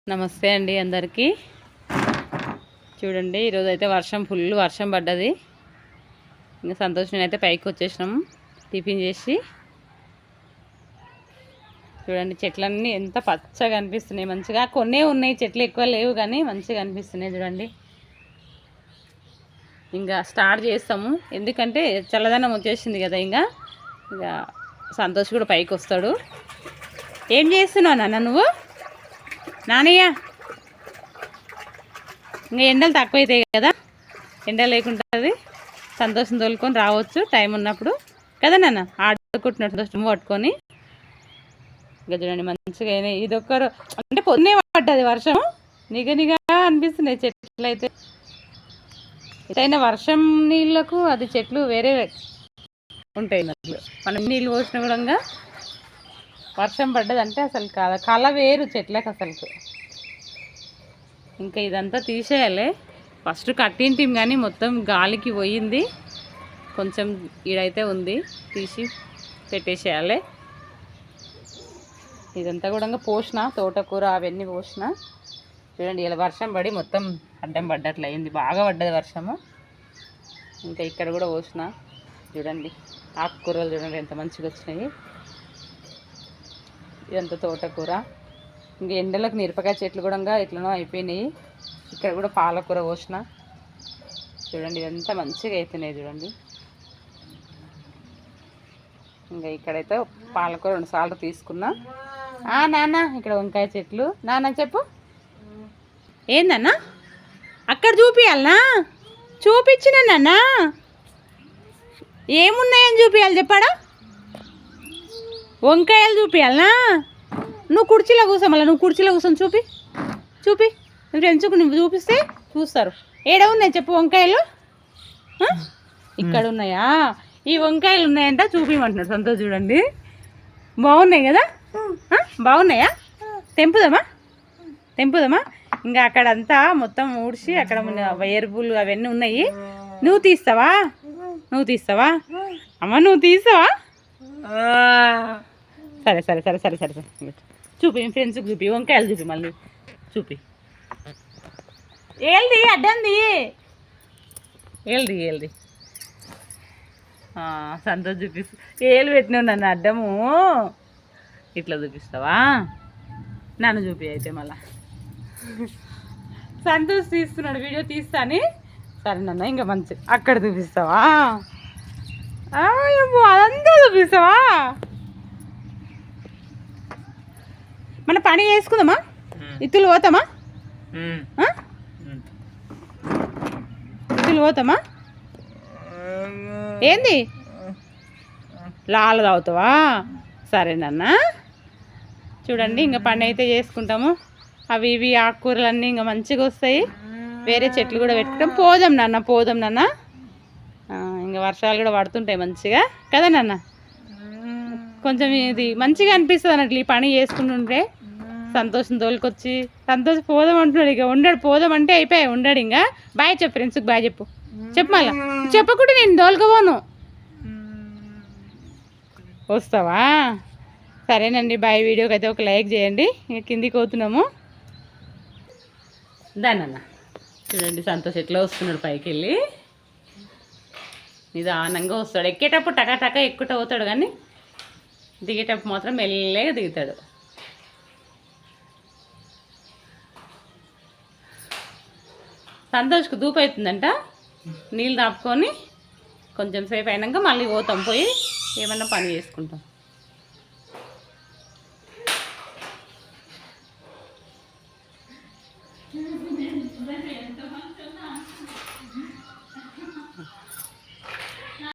నమస్తే అండి అందరికీ. చూడండి ఈరోజు అయితే ఫుల్ వర్షం పడ్డది. ఇంకా సంతోష్ అయితే పైకి వచ్చేసినాము టిఫిన్ చేసి. చూడండి చెట్లన్నీ ఎంత పచ్చగా అనిపిస్తున్నాయి, మంచిగా కొన్నే ఉన్నాయి చెట్లు, ఎక్కువ లేవు కానీ మంచిగా అనిపిస్తున్నాయి. చూడండి ఇంకా స్టార్ట్ చేస్తాము, ఎందుకంటే చల్లదనం వచ్చేసింది కదా. ఇంకా సంతోష్ కూడా పైకి వస్తాడు. ఏం చేస్తున్నావు నాన్న నువ్వు? నానయ్య ఇంకా ఎండలు తక్కువ అవుతాయి కదా, ఎండ లేకుంటుంది, సంతోషం తోలుకొని రావచ్చు టైం ఉన్నప్పుడు కదా నాన్న. ఆడుకుంటున్నాడు సంతోషం పట్టుకొని. ఇంకా చూడండి మంచిగా అయినాయి. ఇది ఒక్కరు అంటే పొద్దునే పడ్డది వర్షం, నిగనిగా అనిపిస్తున్నాయి చెట్లు అయితే. ఎటైనా వర్షం నీళ్ళకు అది చెట్లు వేరే ఉంటాయి. మనం నీళ్ళు పోసిన కూడా వర్షం పడ్డదంటే అసలు కళ వేరు చెట్లకు అసలు. ఇంకా ఇదంతా తీసేయాలి. ఫస్ట్ కట్టింటిం కానీ మొత్తం గాలికి పోయింది, కొంచెం ఈడైతే ఉంది, తీసి పెట్టేసేయాలి. ఇదంతా కూడా పోసిన తోటకూర అవన్నీ పోసిన. చూడండి ఇలా వర్షం పడి మొత్తం అడ్డం పడ్డట్లు అయింది, బాగా పడ్డది వర్షము. ఇంకా ఇక్కడ కూడా పోసిన. చూడండి ఆకుకూరలు చూడండి ఎంత మంచిగా వచ్చినాయి. ఇదంతా తోటకూర. ఇంకా ఎండలకు మిరపకాయ చెట్లు కూడా ఎట్లనో అయిపోయినాయి. ఇక్కడ కూడా పాలకూర పోసిన. చూడండి ఇదంతా మంచిగా అవుతున్నాయి చూడండి. ఇంకా ఇక్కడైతే పాలకూర 2 సార్లు తీసుకున్నా. నాన్న ఇక్కడ వంకాయ చెట్లు. నాన్న చెప్పు ఏందన్నా? అక్కడ చూపియాలనా? చూపించిన నాన్న ఏమున్నాయని చూపించాలి చెప్పాడా? వంకాయలు చూపించాలనా? నువ్వు కుర్చీలో కూర్చో, మళ్ళీ నువ్వు కుర్చీలో కూర్చొని చూపి నువ్వు ఫ్రెండ్స్కు నువ్వు చూపిస్తే చూస్తారు. ఏడ ఉన్నాయి చెప్పు వంకాయలు? ఇక్కడ ఉన్నాయా? ఈ వంకాయలు ఉన్నాయంట చూపించమంటున్నాడు సంతోష్. చూడండి బాగున్నాయి కదా, బాగున్నాయా? తెంపుదామా? ఇంకా అక్కడంతా మొత్తం ఊడ్చి అక్కడ ఎరుపులు అవన్నీ ఉన్నాయి. నువ్వు తీస్తావా? అమ్మ నువ్వు తీస్తావా? సరే చూపి ఫ్రెండ్స్కి చూపి, వంకాయలు చూపి, మళ్ళీ చూపి. ఏల్ది అడ్డంది, ఏల్ది సంతోష్ చూపిస్తా. ఏళ్ళు పెట్టినావు నన్ను అడ్డము, ఇట్లా చూపిస్తావా? నన్ను చూపి అయితే మళ్ళా. సంతోష్ తీస్తున్నాడు వీడియో తీస్తాని. సరే నన్ను ఇంకా మంచి అక్కడ చూపిస్తావా? అదంతా చూపిస్తావా? మన పని చేసుకుందామా? ఇత్తులు పోతామా? ఏంది లాలు తాగుతావా? సరేనన్నా. చూడండి ఇంకా పని అయితే చేసుకుంటాము. అవి ఇవి ఆకుకూరలన్నీ ఇంకా మంచిగా వస్తాయి. వేరే చెట్లు కూడా పెట్టుకుంటాం. పోదాం నాన్న. ఇంకా వర్షాలు కూడా పడుతుంటాయి మంచిగా కదా నాన్న. కొంచెం ఇది మంచిగా అనిపిస్తుంది అన్నట్లు ఈ పని చేసుకుంటుంటే. సంతోషం తోలుకొచ్చి సంతోషం పోదాం అంటున్నాడు. ఇక ఉండడు, పోదాం అంటే అయిపోయాయి, ఉండడు. ఇంకా బాయ్ చెప్పు ఫ్రెండ్స్కి, బాయ్ చెప్పు మళ్ళా. చెప్పకుండా నేను తోలుకోపోను. వస్తావా? సరేనండి బాయ్. వీడియోకి అయితే ఒక లైక్ చేయండి. ఇక కిందికి పోతున్నాము. దానన్న చూడండి సంతోష్ ఎట్లా వస్తున్నాడు పైకి వెళ్ళి. నిదానంగా వస్తాడు. ఎక్కేటప్పుడు టకా ఎక్కుట అవుతాడు, కానీ దిగేటప్పుడు మాత్రం మెల్లగా దిగుతాడు. సంతోష్కు దూపు అవుతుందంట. నీళ్ళు దాపుకొని కొంచెం సేపు అయినాక మళ్ళీ పోతాం, పోయి ఏమన్నా పని చేసుకుంటాం.